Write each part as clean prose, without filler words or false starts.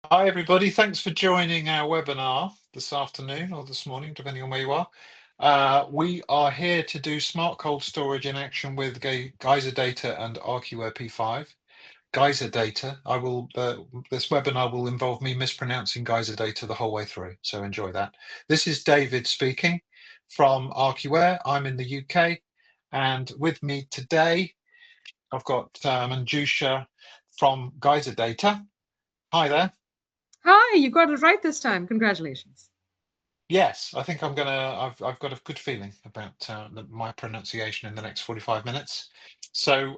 Hi, everybody. Thanks for joining our webinar this afternoon or this morning, depending on where you are. We are here to do smart cold storage in action with Geyser Data and Archiware P5. Geyser Data, this webinar will involve me mispronouncing Geyser Data the whole way through, so enjoy that. This is David speaking from Archiware. I'm in the UK, and with me today, I've got Manjusha from Geyser Data. Hi there. Hi, you got it right this time. Congratulations. Yes, I think I've got a good feeling about my pronunciation in the next 45 minutes. So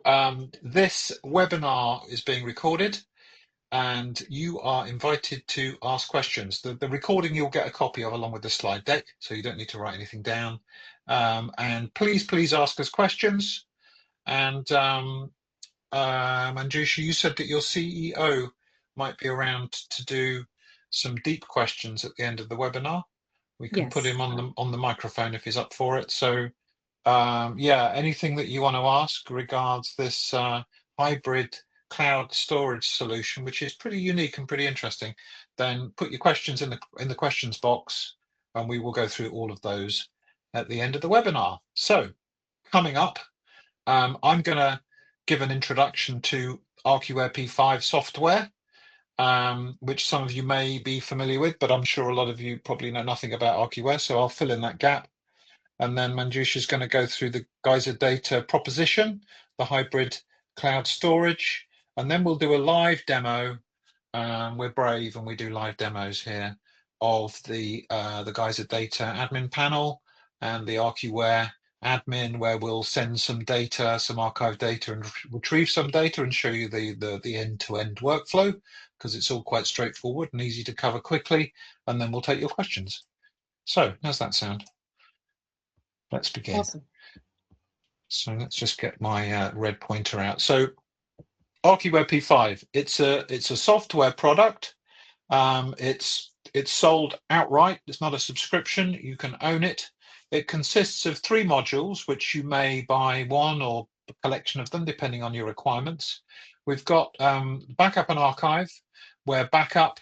this webinar is being recorded, and you are invited to ask questions. The recording you'll get a copy of along with the slide deck, so you don't need to write anything down. And please ask us questions. And Manjusha, you said that your CEO might be around to do some deep questions at the end of the webinar. We can put Yes. him on the microphone if he's up for it. So yeah, anything that you want to ask regards this hybrid cloud storage solution, which is pretty unique and pretty interesting, then put your questions in the questions box, and we will go through all of those at the end of the webinar. So coming up, I'm going to give an introduction to Archiware P5 software, which some of you may be familiar with, but I'm sure a lot of you probably know nothing about Archiware, so I'll fill in that gap. And then Manjusha is going to go through the Geyser Data proposition, the hybrid cloud storage, and then we'll do a live demo. We're brave and we do live demos here of the Geyser Data admin panel and the Archiware admin, where we'll send some data, some archive data, and retrieve some data and show you the end-to-end workflow, because it's all quite straightforward and easy to cover quickly. And then we'll take your questions. So how's that sound? Let's begin. Awesome. So let's just get my red pointer out. So Archiware P5, it's a software product. It's sold outright. It's not a subscription. You can own it. It consists of 3 modules, which you may buy one or a collection of them, depending on your requirements. We've got backup and archive, where backup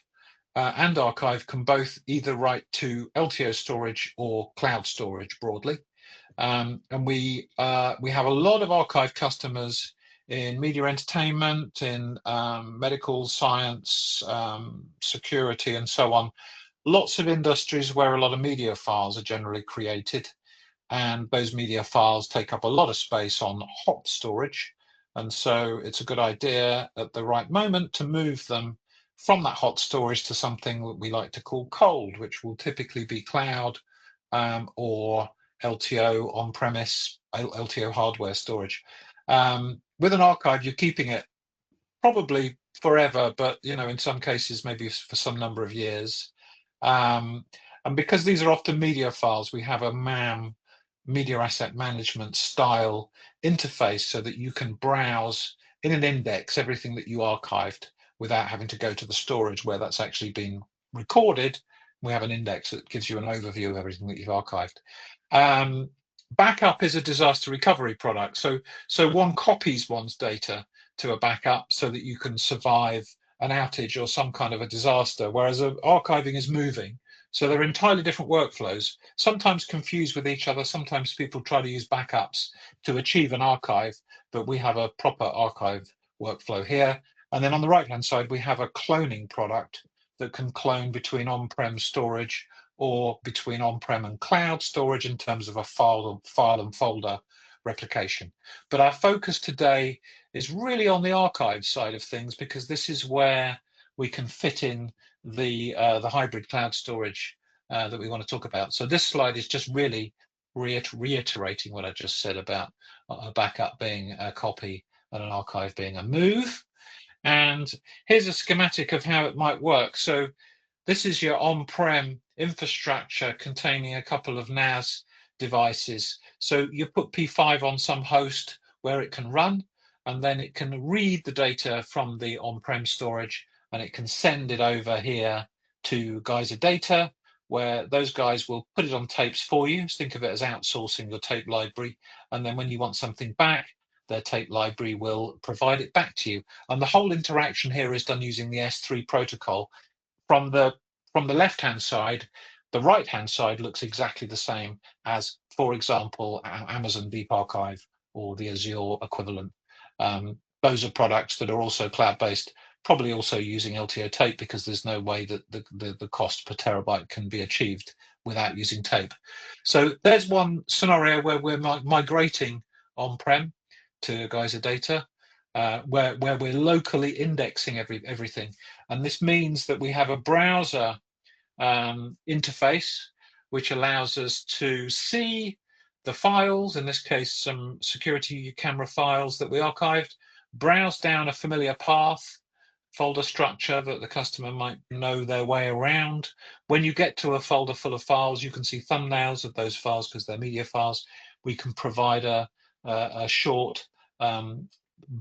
and archive can both either write to LTO storage or cloud storage broadly. And we have a lot of archive customers in media entertainment, in medical science, security, and so on. Lots of industries where a lot of media files are generally created, and those media files take up a lot of space on hot storage. And so it's a good idea at the right moment to move them from that hot storage to something that we like to call cold, which will typically be cloud or LTO on-premise, LTO hardware storage. With an archive, you're keeping it probably forever, but in some cases, maybe for some number of years. And because these are often media files, we have a MAM, media asset management style interface, so that you can browse in an index everything that you archived without having to go to the storage where that's actually been recorded. We have an index that gives you an overview of everything that you've archived. Backup is a disaster recovery product. So one copies one's data to a backup so that you can survive an outage or some kind of a disaster, whereas archiving is moving. So they're entirely different workflows, sometimes confused with each other. Sometimes people try to use backups to achieve an archive, but we have a proper archive workflow here. And then on the right-hand side, we have a cloning product that can clone between on-prem storage or between on-prem and cloud storage in terms of a file and folder replication. But our focus today is really on the archive side of things, because this is where we can fit in the hybrid cloud storage that we want to talk about. So this slide is just really reiterating what I just said about a backup being a copy and an archive being a move. And here's a schematic of how it might work. So this is your on-prem infrastructure containing a couple of NAS devices. So you put P5 on some host where it can run, and then it can read the data from the on-prem storage, and it can send it over here to Geyser Data, where those guys will put it on tapes for you. Think of it as outsourcing your tape library. And then when you want something back, their tape library will provide it back to you. And the whole interaction here is done using the S3 protocol. from the left-hand side, the right-hand side looks exactly the same as, for example, Amazon Deep Archive or the Azure equivalent. Those are products that are also cloud-based, probably also using LTO tape, because there's no way that the cost per terabyte can be achieved without using tape. So there's one scenario where we're migrating on-prem to Geyser Data, where we're locally indexing everything. And this means that we have a browser interface which allows us to see the files, in this case some security camera files that we archived, browse down a familiar path, folder structure that the customer might know their way around. When you get to a folder full of files, you can see thumbnails of those files because they're media files. We can provide a short,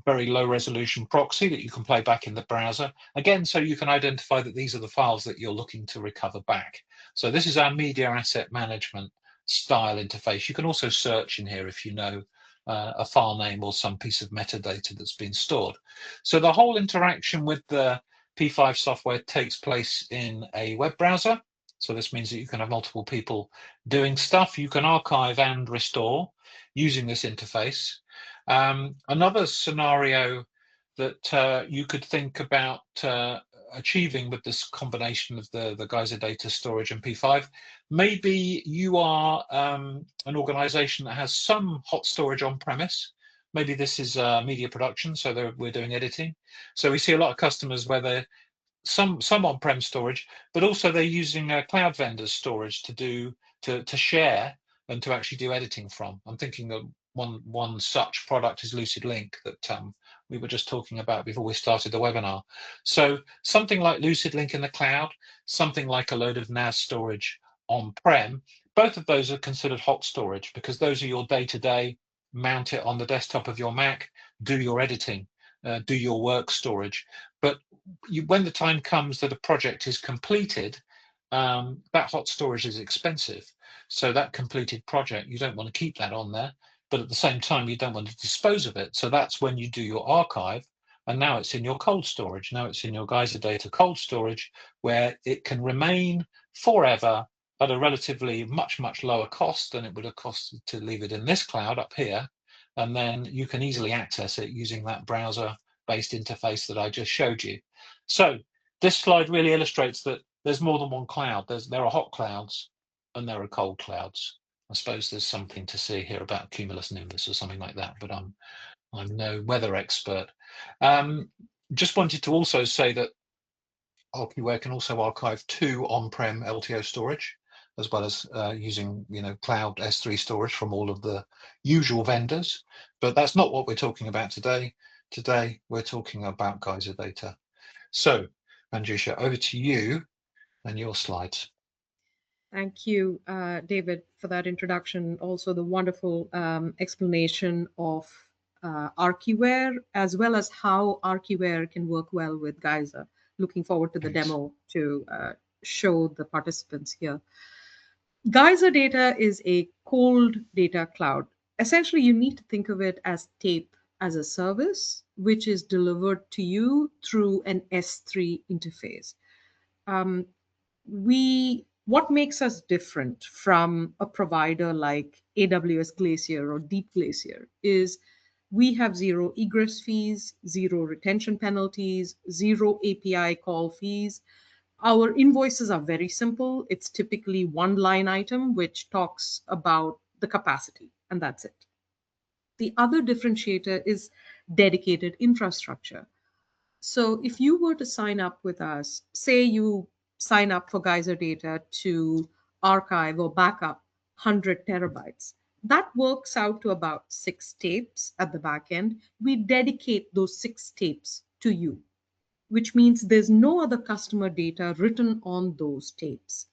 very low resolution proxy that you can play back in the browser. Again, so you can identify that these are the files that you're looking to recover back. So this is our media asset management style interface. You can also search in here if you know a file name or some piece of metadata that's been stored. So the whole interaction with the P5 software takes place in a web browser. So this means that you can have multiple people doing stuff. You can archive and restore using this interface. Another scenario that you could think about achieving with this combination of the Geyser Data storage and P5, maybe you are an organization that has some hot storage on premise. Maybe this is media production, so we're doing editing. So we see a lot of customers where they're some on-prem storage, but also they're using cloud vendors storage to share and to actually do editing from. I'm thinking that one such product is Lucid Link that we were just talking about before we started the webinar. So something like Lucid Link in the cloud, something like a load of NAS storage on-prem, both of those are considered hot storage because those are your day-to-day, mount it on the desktop of your Mac, do your editing, do your work storage. But when the time comes that a project is completed, that hot storage is expensive. So that completed project, you don't want to keep that on there, but at the same time, you don't want to dispose of it. So that's when you do your archive, and now it's in your cold storage. Now it's in your Geyser Data cold storage, where it can remain forever at a relatively much lower cost than it would have costed to leave it in this cloud up here. And then you can easily access it using that browser-based interface that I just showed you. So this slide really illustrates that there's more than one cloud. There are hot clouds and there are cold clouds. I suppose there's something to see here about cumulus nimbus or something like that, but I'm no weather expert. Just wanted to also say that Archiware can also archive to on-prem LTO storage, as well as using cloud S3 storage from all of the usual vendors. But that's not what we're talking about today. Today we're talking about Geyser Data. So, Manjusha, over to you and your slides. Thank you, David, for that introduction. Also, the wonderful explanation of Archiware, as well as how Archiware can work well with Geyser. Looking forward to the demo to show the participants here. Geyser Data is a cold data cloud. Essentially, you need to think of it as tape as a service, which is delivered to you through an S3 interface. What makes us different from a provider like AWS Glacier or Deep Glacier is we have zero egress fees, zero retention penalties, zero API call fees. Our invoices are very simple. It's typically one line item which talks about the capacity, and that's it. The other differentiator is dedicated infrastructure. So if you were to sign up with us, say you sign up for Geyser Data to archive or backup 100 terabytes, that works out to about 6 tapes at the back end. We dedicate those 6 tapes to you, which means there's no other customer data written on those tapes.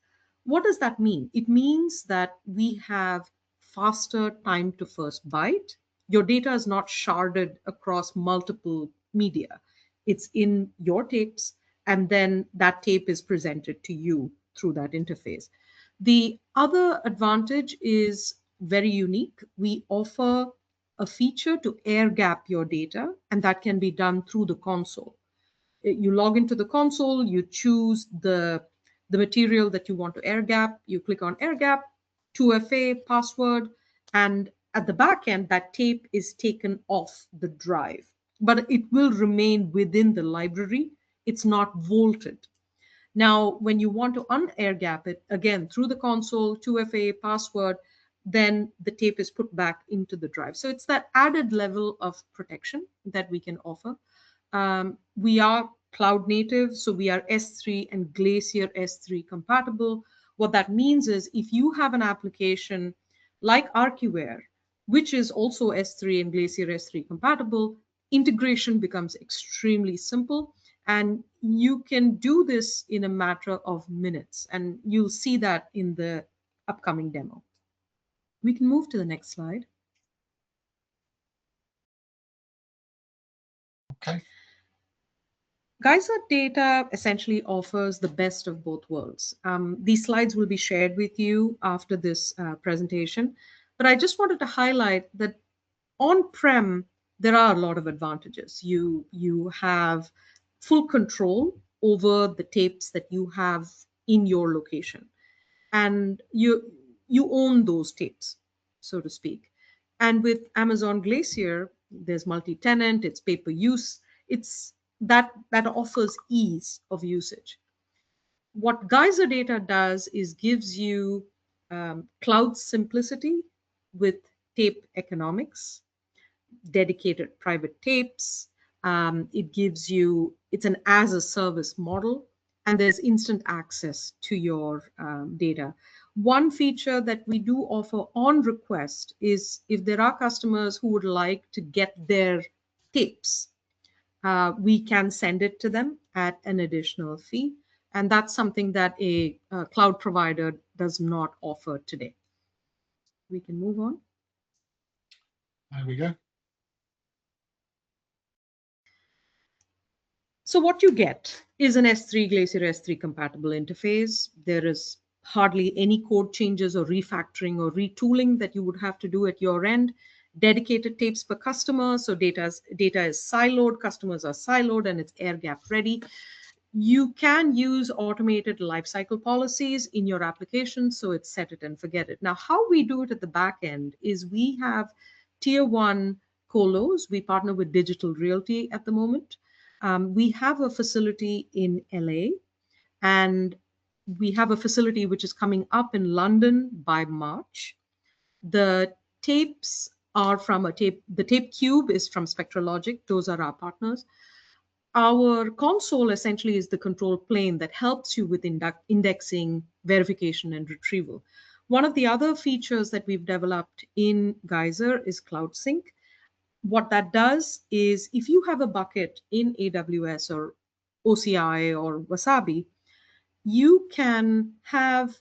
What does that mean? It means that we have faster time to first byte. Your data is not sharded across multiple media. It's in your tapes, and then that tape is presented to you through that interface. The other advantage is very unique. We offer a feature to air gap your data, and that can be done through the console. you log into the console, you choose the material that you want to air gap, you click on air gap, 2FA, password, and at the back end, that tape is taken off the drive, but it will remain within the library. It's not vaulted. Now, when you want to un-air gap it, again, through the console, 2FA, password, then the tape is put back into the drive. So it's that added level of protection that we can offer. We are cloud native, so we are S3 and Glacier S3 compatible. What that means is if you have an application like Archiware, which is also S3 and Glacier S3 compatible, integration becomes extremely simple. And you can do this in a matter of minutes. And you'll see that in the upcoming demo. We can move to the next slide. Okay. Geyser Data essentially offers the best of both worlds. These slides will be shared with you after this presentation, but I just wanted to highlight that on-prem, there are a lot of advantages. You have full control over the tapes that you have in your location, and you own those tapes, so to speak. And with Amazon Glacier, there's multi-tenant, it's pay-per-use, it's that offers ease of usage. What Geyser Data does is gives you cloud simplicity with tape economics, dedicated private tapes. It gives you, it's an as a service model, and there's instant access to your data. One feature that we do offer on request is if there are customers who would like to get their tapes, we can send it to them at an additional fee. And that's something that a cloud provider does not offer today. We can move on. There we go. So what you get is an S3 Glacier S3 compatible interface. There is hardly any code changes or refactoring or retooling that you would have to do at your end. Dedicated tapes per customer, so data is siloed, customers are siloed, and it's air gap ready. You can use automated lifecycle policies in your application, so it's set it and forget it. Now, how we do it at the back end is we have tier one colos. We partner with Digital Realty at the moment. We have a facility in LA, and we have a facility which is coming up in London by March. The tapes are from the tape cube is from Spectralogic. Those are our partners. Our console essentially is the control plane that helps you with indexing, verification, and retrieval. One of the other features that we've developed in Geyser is Cloud Sync. What that does is if you have a bucket in AWS or OCI or Wasabi, you can have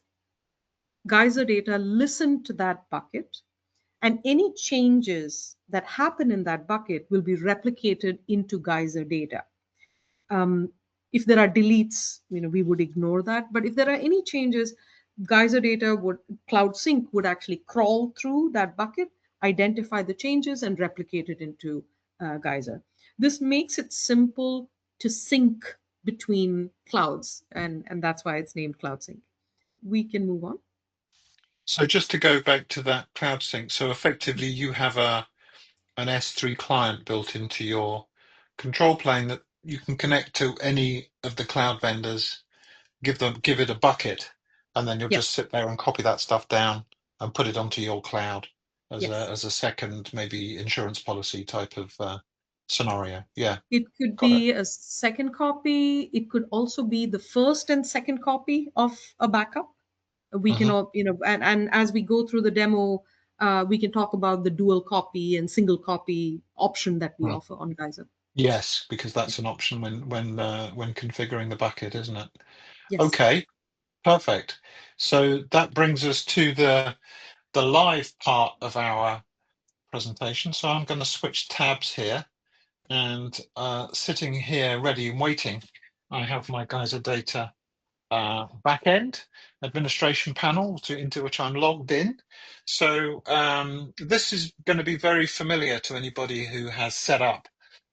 Geyser Data listen to that bucket, and any changes that happen in that bucket will be replicated into Geyser Data. If there are deletes, we would ignore that. But if there are any changes, Geyser Data Cloud Sync would actually crawl through that bucket, identify the changes, and replicate it into Geyser. This makes it simple to sync between clouds, and that's why it's named Cloud Sync. We can move on. So just to go back to that cloud sync, so effectively you have an S3 client built into your control plane that you can connect to any of the cloud vendors, give it a bucket, and then you'll Yes. just sit there and copy that stuff down and put it onto your cloud as Yes. a second maybe insurance policy type of scenario. Yeah, It could got it. be a second copy. It could also be the first and second copy of a backup. We can all, and as we go through the demo, we can talk about the dual copy and single copy option that we offer on Geyser. Yes, because that's an option when configuring the bucket, isn't it? Yes. Okay, perfect. So that brings us to the live part of our presentation. So I'm going to switch tabs here, and sitting here ready and waiting, I have my Geyser Data backend administration panel into which I'm logged in. So this is going to be very familiar to anybody who has set up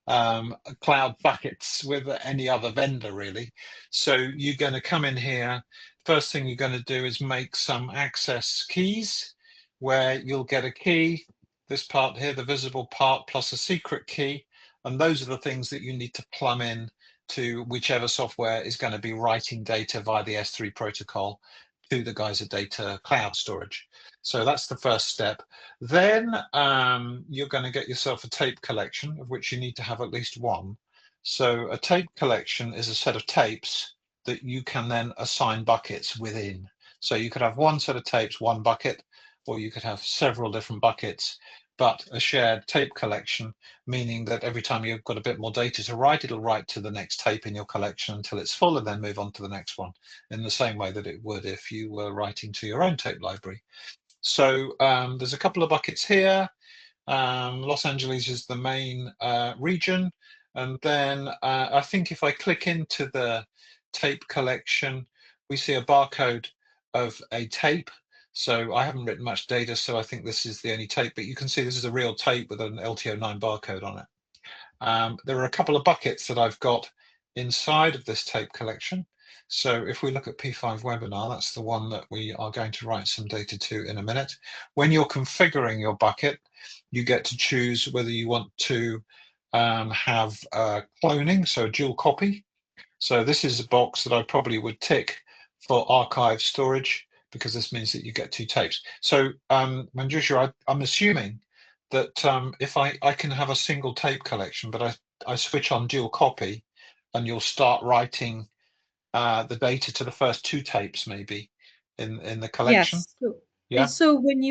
cloud buckets with any other vendor, really. So you're going to come in here. First thing you're going to do is make some access keys, where you'll get a key, this part here, the visible part, plus a secret key. And those are the things that you need to plumb in to whichever software is going to be writing data via the S3 protocol to the Geyser Data cloud storage. So that's the first step. Then you're going to get yourself a tape collection, of which you need to have at least one. So a tape collection is a set of tapes that you can then assign buckets within. So you could have one set of tapes, one bucket, or you could have several different buckets, but a shared tape collection, meaning that every time you've got a bit more data to write, it'll write to the next tape in your collection until it's full and then move on to the next one, in the same way that it would if you were writing to your own tape library. So there's a couple of buckets here. Los Angeles is the main region. And then I think if I click into the tape collection, we see a barcode of a tape. So I haven't written much data, so I think this is the only tape, but you can see this is a real tape with an LTO-9 barcode on it. There are a couple of buckets that I've got inside of this tape collection. So if we look at P5 webinar, that's the one that we are going to write some data to in a minute. When you're configuring your bucket, you get to choose whether you want to have cloning, so dual copy. So this is a box that I probably would tick for archive storage, because this means that you get two tapes. So Manjusha, I'm assuming that if I can have a single tape collection, but I switch on dual copy, and you'll start writing the data to the first two tapes maybe in the collection. Yes. So, Yeah. so when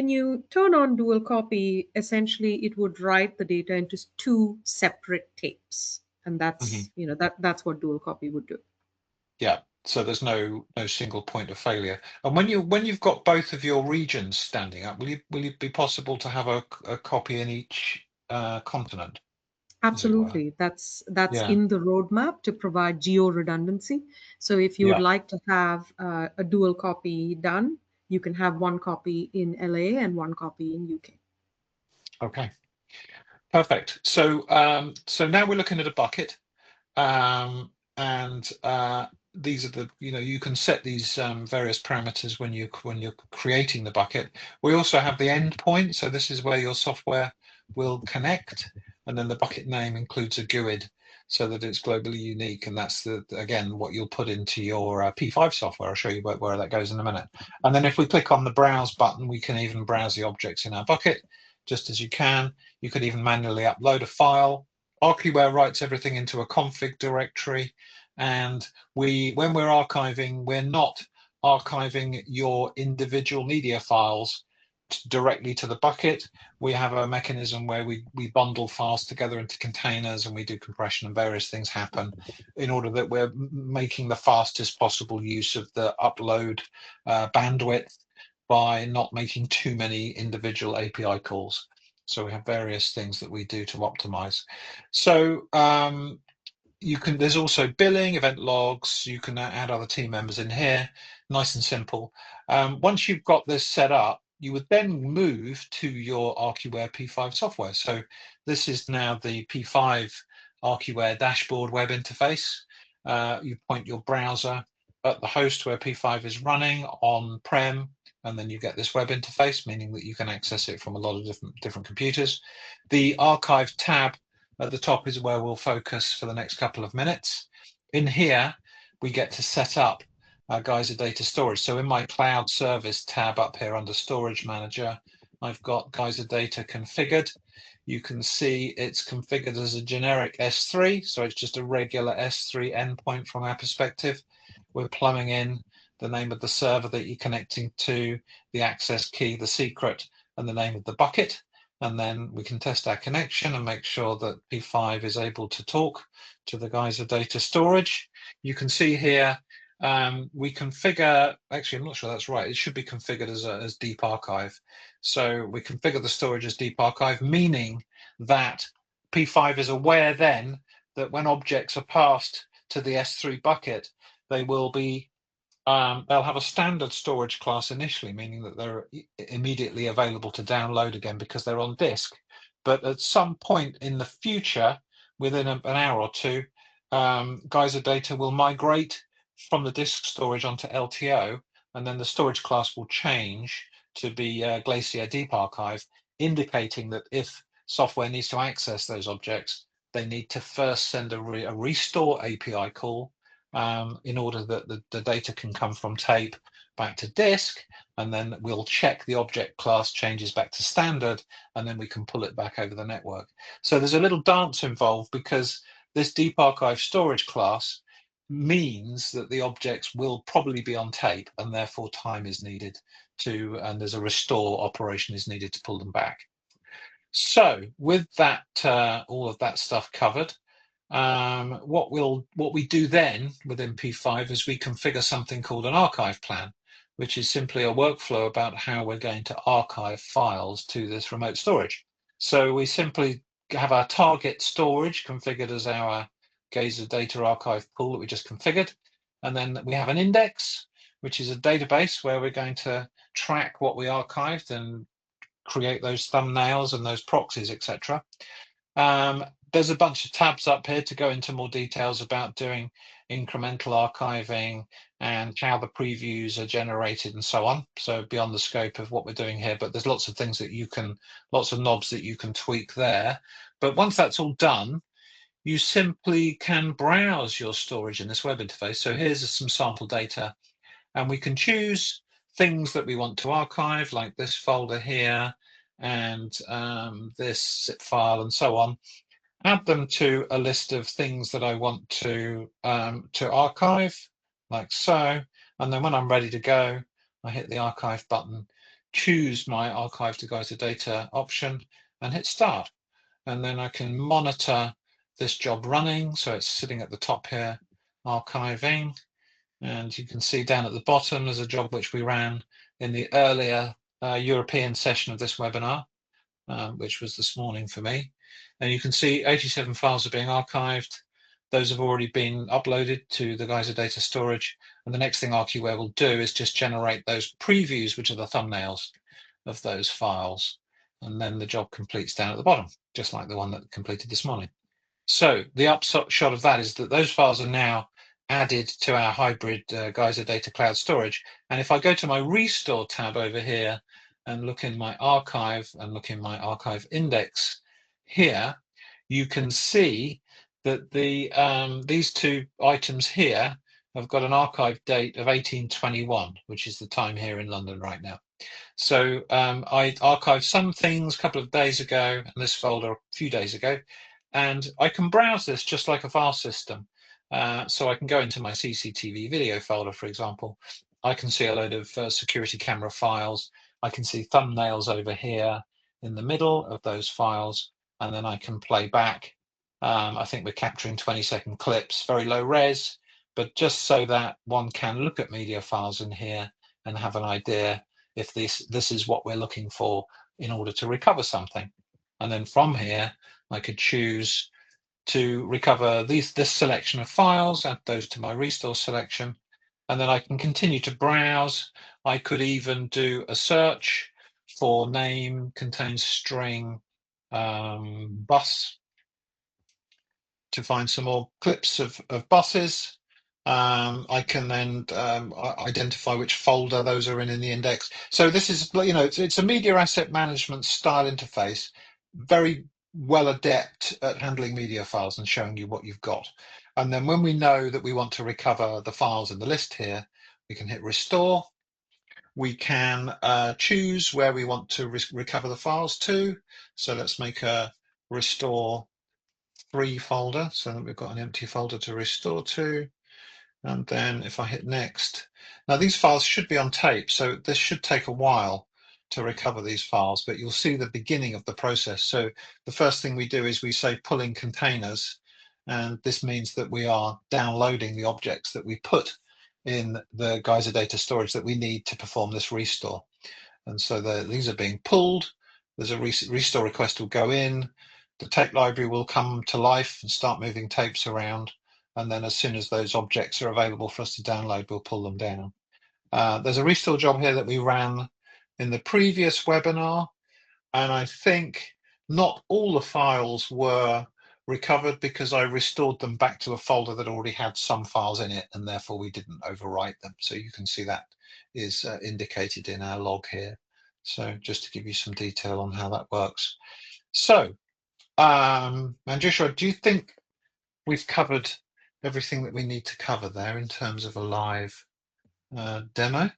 you turn on dual copy, essentially it would write the data into two separate tapes, and Hmm. that's what dual copy would do. Yeah. So there's no single point of failure. And when you've got both of your regions standing up, will it be possible to have a copy in each continent, as it were? Absolutely. That's Yeah. in the roadmap to provide geo redundancy. So if you would Yeah. like to have a dual copy done, you can have one copy in LA and one copy in UK. Okay. Perfect. So so now we're looking at a bucket. And these are the, you can set these various parameters when you're creating the bucket. We also have the endpoint, so this is where your software will connect, and then the bucket name includes a GUID so that it's globally unique, and that's again what you'll put into your P5 software. I'll show you where that goes in a minute. And then if we click on the browse button, we can even browse the objects in our bucket, just as you can. You could even manually upload a file. Archiware writes everything into a config directory, and when we're archiving, we're not archiving your individual media files directly to the bucket. We have a mechanism where we bundle files together into containers, and we do compression, and various things happen in order that we're making the fastest possible use of the upload bandwidth by not making too many individual API calls. So we have various things that we do to optimize. So there's also billing, event logs. You can add other team members in here, nice and simple. Once you've got this set up, you would then move to your Archiware P5 software. So this is now the P5 Archiware dashboard web interface. You point your browser at the host where P5 is running on-prem, and then you get this web interface, meaning that you can access it from a lot of different computers. The archive tab at the top is where we'll focus for the next couple of minutes. In here, we get to set up our Geyser Data storage. So in my cloud service tab up here under Storage Manager, I've got Geyser Data configured. You can see it's configured as a generic S3, so it's just a regular S3 endpoint from our perspective. We're plumbing in the name of the server that you're connecting to, the access key, the secret, and the name of the bucket. And then we can test our connection and make sure that P5 is able to talk to the Geyser Data storage. You can see here, we configure, actually, I'm not sure that's right. It should be configured as deep archive. So we configure the storage as deep archive, meaning that P5 is aware then that when objects are passed to the S3 bucket, they will be they'll have a standard storage class initially, meaning that they're immediately available to download again because they're on disk. But at some point in the future, within an hour or two, Geyser Data will migrate from the disk storage onto LTO, and then the storage class will change to be Glacier Deep Archive, indicating that if software needs to access those objects, they need to first send a restore API call in order that the data can come from tape back to disk, and then we'll check the object class changes back to standard, and then we can pull it back over the network. So there's a little dance involved, because this deep archive storage class means that the objects will probably be on tape, and therefore time is needed to, and there's a restore operation is needed to pull them back. So with that, all of that stuff covered, what we do then within P5 is we configure something called an archive plan, which is simply a workflow about how we're going to archive files to this remote storage. So we simply have our target storage configured as our Geyser Data archive pool that we just configured, and then we have an index, which is a database where we're going to track what we archived and create those thumbnails and those proxies, etc. There's a bunch of tabs up here to go into more details about doing incremental archiving and how the previews are generated and so on. So beyond the scope of what we're doing here, but there's lots of things that you can, lots of knobs that you can tweak there. But once that's all done, you simply can browse your storage in this web interface. So here's some sample data, and we can choose things that we want to archive, like this folder here, and this zip file and so on. Add them to a list of things that I want to archive, like so. And then when I'm ready to go, I hit the archive button, choose my archive to Geyser Data option, and hit start. And then I can monitor this job running. So it's sitting at the top here, archiving. And you can see down at the bottom, there's a job which we ran in the earlier European session of this webinar, which was this morning for me. And you can see 87 files are being archived. Those have already been uploaded to the Geyser Data storage. And the next thing Archiware will do is just generate those previews, which are the thumbnails of those files. And then the job completes down at the bottom, just like the one that completed this morning. So the upshot of that is that those files are now added to our hybrid Geyser Data Cloud storage. And if I go to my Restore tab over here and look in my archive and look in my archive index here, you can see that these two items here have got an archive date of 1821, which is the time here in London right now. So I archived some things a couple of days ago, and this folder a few days ago, and I can browse this just like a file system. So I can go into my CCTV video folder, for example. I can see a load of security camera files. I can see thumbnails over here in the middle of those files, and then I can play back. I think we're capturing 20-second clips, very low res, but just so that one can look at media files in here and have an idea if this is what we're looking for in order to recover something. And then from here, I could choose to recover this selection of files, add those to my restore selection, and then I can continue to browse. I could even do a search for name contains string bus to find some more clips of buses. I can then identify which folder those are in the index. So this is, it's a media asset management style interface, very well adept at handling media files and showing you what you've got. And then when we know that we want to recover the files in the list here, we can hit restore. We can choose where we want to recover the files to. So let's make a restore 3 folder so that we've got an empty folder to restore to. And then if I hit next, now these files should be on tape, so this should take a while to recover these files, but you'll see the beginning of the process. So the first thing we do is we say pulling containers, and this means that we are downloading the objects that we put in the Geyser Data storage that we need to perform this restore. And so these are being pulled. There's a restore request will go in. The tape library will come to life and start moving tapes around. And then as soon as those objects are available for us to download, we'll pull them down. There's a restore job here that we ran in the previous webinar. And I think not all the files were recovered because I restored them back to a folder that already had some files in it, and therefore we didn't overwrite them. So you can see that is indicated in our log here. So just to give you some detail on how that works. So, Manjushra, do you think we've covered everything that we need to cover there in terms of a live demo?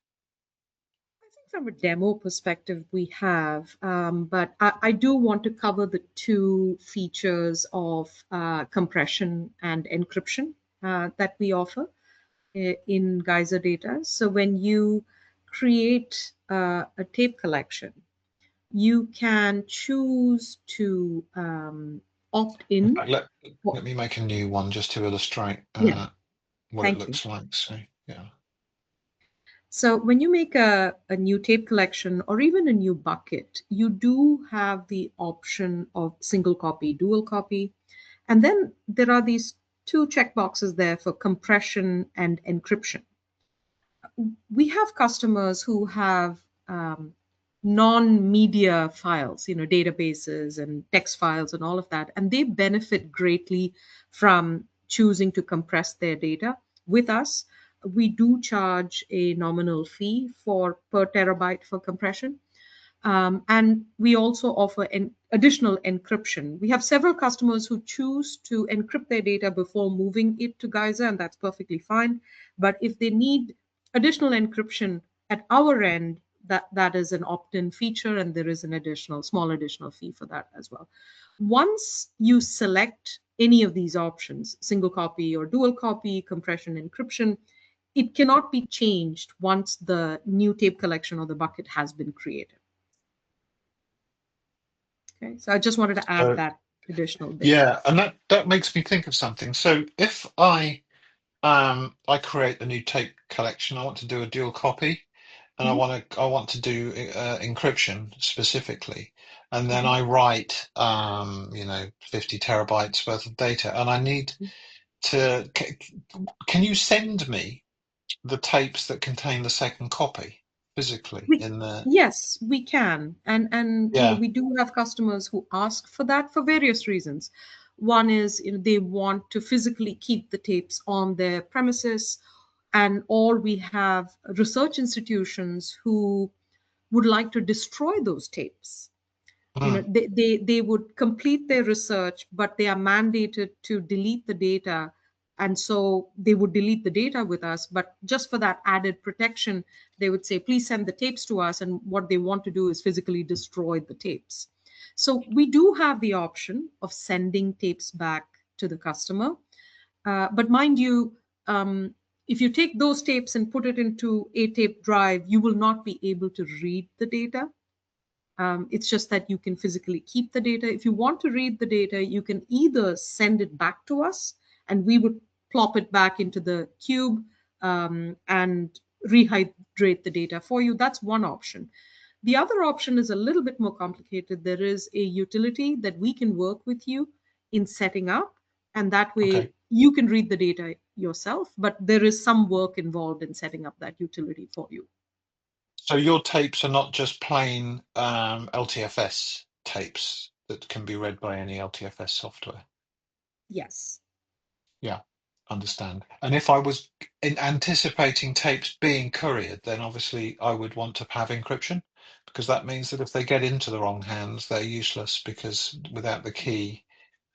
From a demo perspective, we have, but I do want to cover the two features of compression and encryption that we offer in Geyser Data. So when you create a tape collection, you can choose to opt In in. fact, let me make a new one just to illustrate Yeah, what it thank you. looks like. So, yeah. So when you make a new tape collection or even a new bucket, you do have the option of single copy, dual copy. And then there are these two checkboxes there for compression and encryption. We have customers who have non-media files, databases and text files and all of that, and they benefit greatly from choosing to compress their data with us. We do charge a nominal fee for per terabyte for compression. And we also offer an additional encryption. We have several customers who choose to encrypt their data before moving it to Geyser, and that's perfectly fine. But if they need additional encryption at our end, that is an opt-in feature, and there is an small additional fee for that as well. Once you select any of these options, single copy or dual copy, compression, encryption, it cannot be changed once the new tape collection or the bucket has been created. Okay, so I just wanted to add So, that additional bit. yeah, and that makes me think of something. So if I create a new tape collection, I want to do a dual copy, and Mhm, I want to do encryption specifically, and then mhm. I write 50 terabytes worth of data, and I need to. Can you send me the tapes that contain the second copy physically We, in the? yes, we can, and Yeah. we do have customers who ask for that for various reasons. One is they want to physically keep the tapes on their premises, and or we have research institutions who would like to destroy those tapes. Mm, They would complete their research, but they are mandated to delete the data, and so they would delete the data with us, but just for that added protection, they would say, please send the tapes to us, and what they want to do is physically destroy the tapes. So we do have the option of sending tapes back to the customer, but mind you, if you take those tapes and put it into a tape drive, you will not be able to read the data. It's just that you can physically keep the data. If you want to read the data, you can either send it back to us and we would plop it back into the cube and rehydrate the data for you. That's one option. The other option is a little bit more complicated. There is a utility that we can work with you in setting up, and that okay. way you can read the data yourself, but there is some work involved in setting up that utility for you. So your tapes are not just plain LTFS tapes that can be read by any LTFS software. Yes. Yeah, understand. And if I was anticipating tapes being couriered, then obviously I would want to have encryption, because that means that if they get into the wrong hands, they're useless because without the key.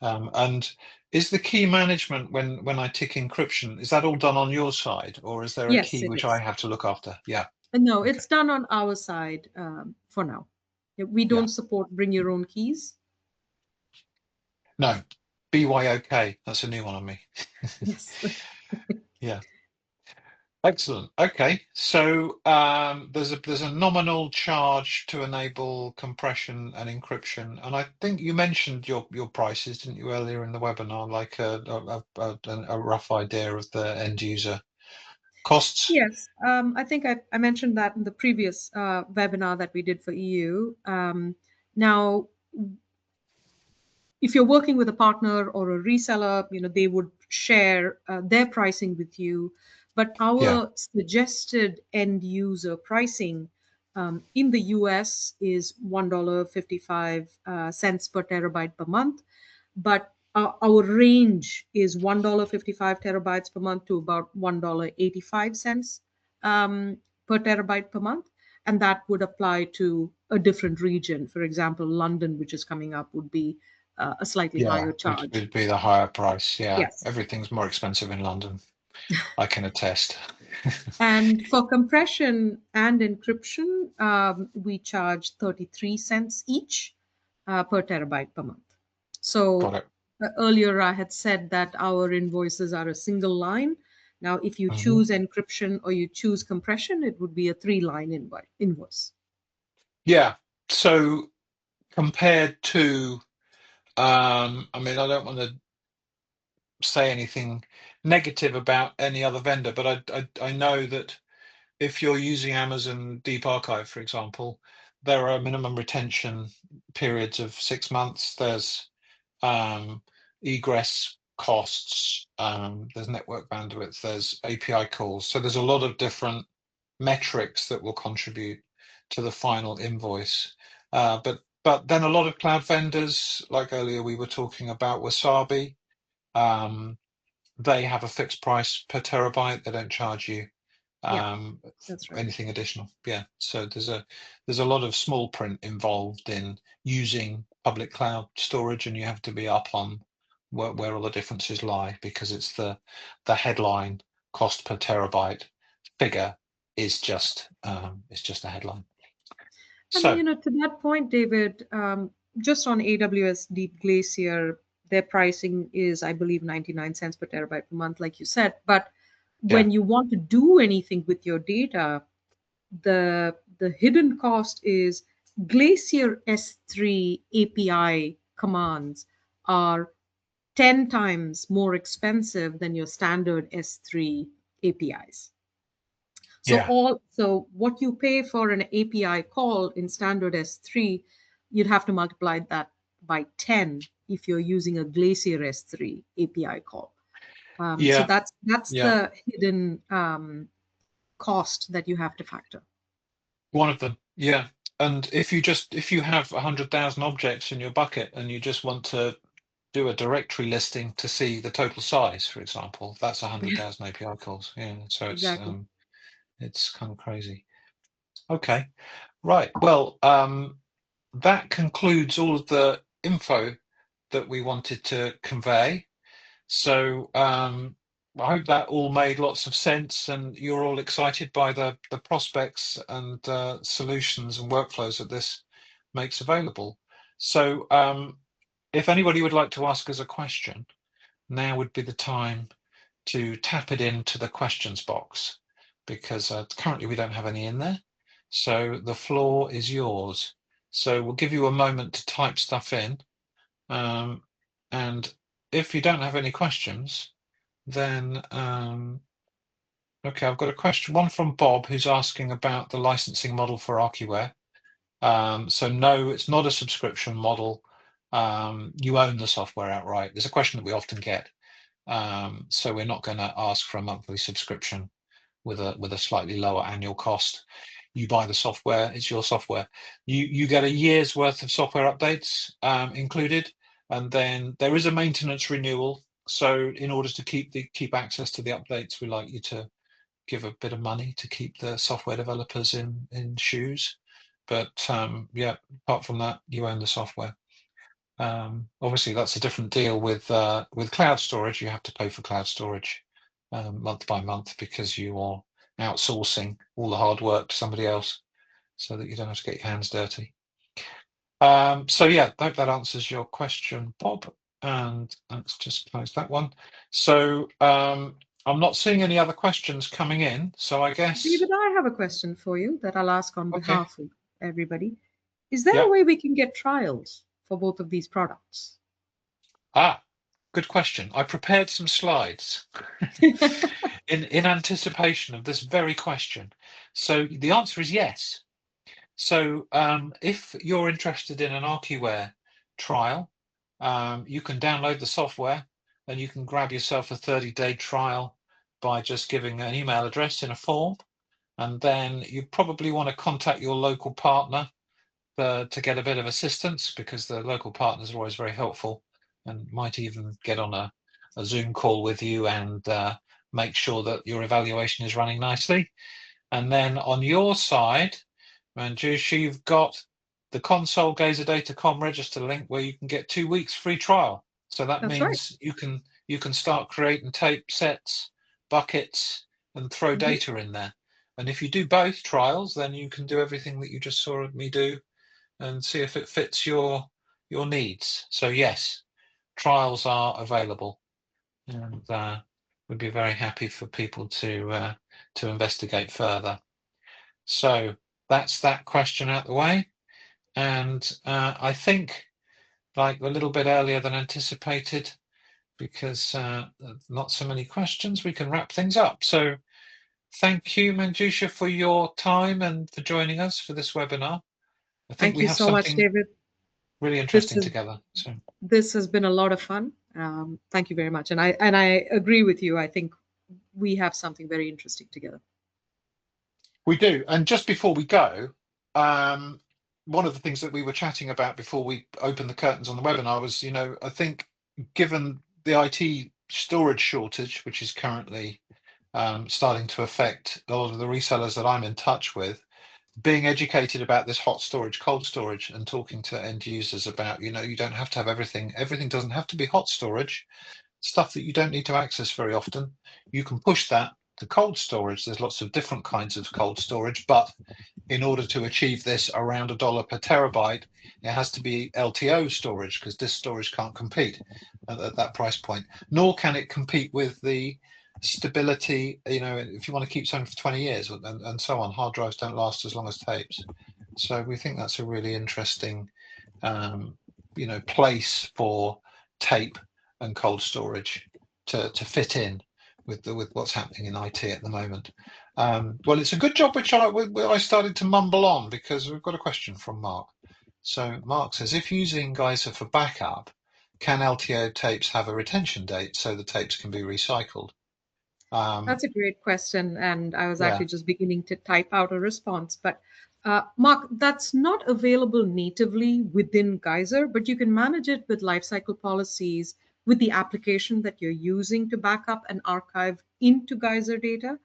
And is the key management when I tick encryption, is that all done on your side, or is there a Yes, key it which I is. have to look after? Yeah. No, Okay. it's done on our side for now. Yeah, we Yeah. don't support bring your own keys. No. BYOK. That's a new one on me. Yes. Yeah. Excellent. Okay. So there's a nominal charge to enable compression and encryption, and I think you mentioned your prices, didn't you, earlier in the webinar, like a rough idea of the end user costs. Yes, I think I mentioned that in the previous webinar that we did for EU. Now, if you're working with a partner or a reseller, they would share their pricing with you. But Yeah. our suggested end user pricing in the US is $1.55 per terabyte per month. But our range is $1.55 terabytes per month to about $1.85 per terabyte per month. And that would apply to a different region. For example, London, which is coming up, would be a slightly Yeah, higher which charge. would be the higher price. Yeah, Yes. everything's more expensive in London. I can attest. And for compression and encryption, we charge 33 cents each per terabyte per month. Got So it. earlier I had said that our invoices are a single line. Now, if you Mhm. choose encryption or you choose compression, it would be a three-line invoice. Yeah. So compared to, I mean, I don't want to say anything negative about any other vendor, but I know that if you're using Amazon Deep Archive, for example, there are minimum retention periods of 6 months. There's egress costs, there's network bandwidth, there's API calls. So there's a lot of different metrics that will contribute to the final invoice. But then a lot of cloud vendors, like earlier we were talking about Wasabi, um, they have a fixed price per terabyte. They don't charge you Yeah, that's right. anything additional. Yeah, so there's a lot of small print involved in using public cloud storage, and you have to be up on where all the differences lie, because it's the headline cost per terabyte figure is just a headline. And So to that point, David, just on AWS Deep Glacier, their pricing is, I believe, 99 cents per terabyte per month, like you said. But yeah, when you want to do anything with your data, the hidden cost is Glacier S3 API commands are 10 times more expensive than your standard S3 APIs. yeah, So what you pay for an API call in standard S3, you'd have to multiply that by 10 if you're using a Glacier S3 API call. So yeah, that's yeah. the hidden cost that you have to factor. One of them, yeah. And if you have 100,000 objects in your bucket and you just want to do a directory listing to see the total size, for example, that's 100,000 API calls. Yeah, so Exactly. it's kind of crazy. Okay, right. Well, that concludes all of the info that we wanted to convey. So I hope that all made lots of sense, and you're all excited by the prospects and solutions and workflows that this makes available. So if anybody would like to ask us a question, now would be the time to tap it into the questions box, because currently we don't have any in there. So the floor is yours. So we'll give you a moment to type stuff in. And if you don't have any questions, then okay, I've got a question, one from Bob, who's asking about the licensing model for Archiware. So no, it's not a subscription model. You own the software outright. There's a question that we often get. So we're not going to ask for a monthly subscription with a slightly lower annual cost. You buy the software, it's your software. You get a year's worth of software updates included, and then there is a maintenance renewal. So in order to keep access to the updates, we like you to give a bit of money to keep the software developers in shoes. But yeah, apart from that, you own the software. Obviously, that's a different deal with cloud storage. You have to pay for cloud storage month by month, because you are outsourcing all the hard work to somebody else, so that you don't have to get your hands dirty. So yeah, I hope that answers your question, Bob. And let's just close that one. So I'm not seeing any other questions coming in. So I guess, David, I have a question for you that I'll ask on okay, behalf of everybody. Is there a yeah. way we can get trials for both of these products? Ah, good question. I prepared some slides in anticipation of this very question. So the answer is yes. So if you're interested in an Archiware trial, you can download the software and you can grab yourself a 30-day trial by just giving an email address in a form. And then you probably want to contact your local partner to get a bit of assistance, because the local partners are always very helpful and might even get on a Zoom call with you and make sure that your evaluation is running nicely. And then on your side, Manjusha, you've got the console Geyser Data.com register link where you can get 2 weeks free trial. So that That's right. means you can start creating tape sets, buckets, and throw data in there. And if you do both trials, then you can do everything that you just saw me do and see if it fits your needs. So yes, trials are available, and we'd be very happy for people to investigate further. So that's that question out the way, and I think, like, a little bit earlier than anticipated, because not so many questions, we can wrap things up. So thank you, Manjusha, for your time and for joining us for this webinar. I think Thank we you have so much, something David. really This interesting is together. So this has been a lot of fun. Thank you very much, and I agree with you. I think we have something very interesting together. we do. And just before we go, one of the things that we were chatting about before we opened the curtains on the webinar was, I think, given the IT storage shortage, which is currently starting to affect a lot of the resellers that I'm in touch with, being educated about this hot storage, cold storage, and talking to end users about, you don't have to have everything. Everything doesn't have to be hot storage. Stuff that you don't need to access very often, you can push that to cold storage. There's lots of different kinds of cold storage, but in order to achieve this around $1 per terabyte, it has to be LTO storage, because disk storage can't compete at that price point, nor can it compete with the stability. If you want to keep something for 20 years and so on, hard drives don't last as long as tapes. So we think that's a really interesting place for tape and cold storage to fit in with what's happening in IT at the moment. Well, it's a good job which I started to mumble on, because we've got a question from Mark. So Mark says, if using Geyser for backup, can LTO tapes have a retention date so the tapes can be recycled? That's a great question, and I was Yeah. actually just beginning to type out a response. But Mark, that's not available natively within Geyser, but you can manage it with lifecycle policies with the application that you're using to back up and archive into Geyser data.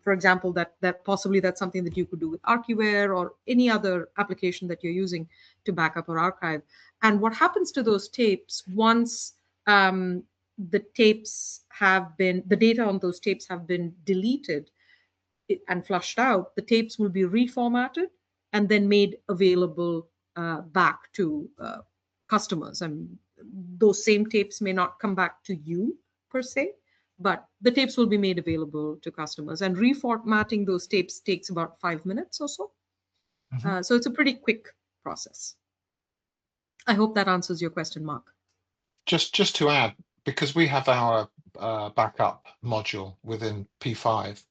For example, that possibly that's something that you could do with Archiware or any other application that you're using to back up or archive. And what happens to those tapes once the data on those tapes have been deleted and flushed out, the tapes will be reformatted and then made available back to customers. And those same tapes may not come back to you per se, but the tapes will be made available to customers. And reformatting those tapes takes about 5 minutes or so. So it's a pretty quick process. I hope that answers your question, Mark. Just to add, because we have our backup module within P5,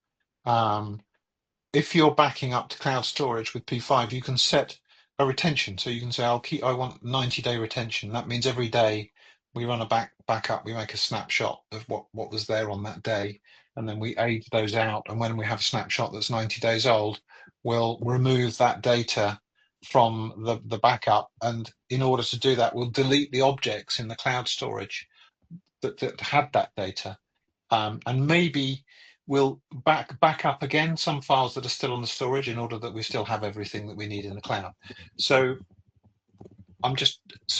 if you're backing up to cloud storage with P5, you can set a retention. So you can say, I want 90-day retention. That means every day we run a backup, we make a snapshot of what was there on that day, and then we age those out. And when we have a snapshot that's 90 days old, we'll remove that data from the backup. And in order to do that, we'll delete the objects in the cloud storage that had that data. And maybe we'll back up again some files that are still on the storage in order that we still have everything that we need in the cloud. So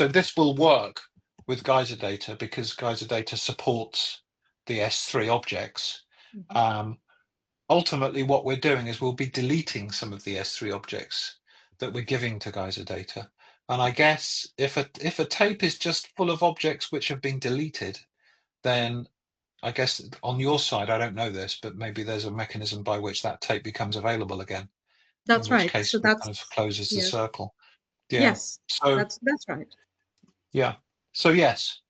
this will work with Geyser Data, because Geyser Data supports the S3 objects. Ultimately, what we're doing is we'll be deleting some of the S3 objects that we're giving to Geyser Data. And I guess if a tape is just full of objects which have been deleted, then I guess on your side, I don't know this, but maybe there's a mechanism by which that tape becomes available again, in That's which right. case So it that's kind of closes the yeah. circle. Yeah. Yes, So that's right. yeah. So yes,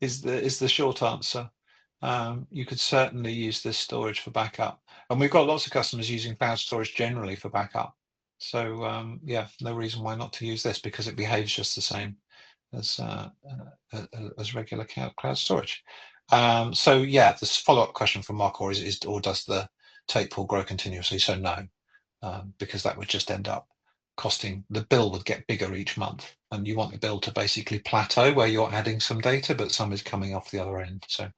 is the short answer. You could certainly use this storage for backup, and we've got lots of customers using cloud storage generally for backup. So yeah, no reason why not to use this, because it behaves just the same as regular cloud storage. So yeah, this follow-up question from Mark, or does the tape pool grow continuously? So no, because that would just end up costing, the bill would get bigger each month, and you want the bill to basically plateau where you're adding some data, but some is coming off the other end. So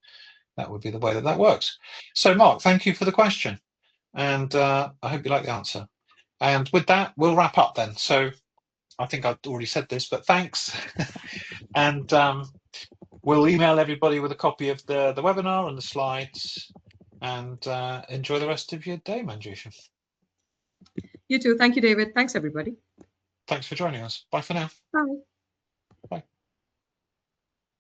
that would be the way that works. So Mark, thank you for the question, and I hope you like the answer. And with that, we'll wrap up then. So I think I've already said this, but thanks. And we'll email everybody with a copy of the webinar and the slides, and enjoy the rest of your day, Manjusha. You too. Thank you, David. Thanks, everybody. Thanks for joining us. Bye for now. Bye. Bye.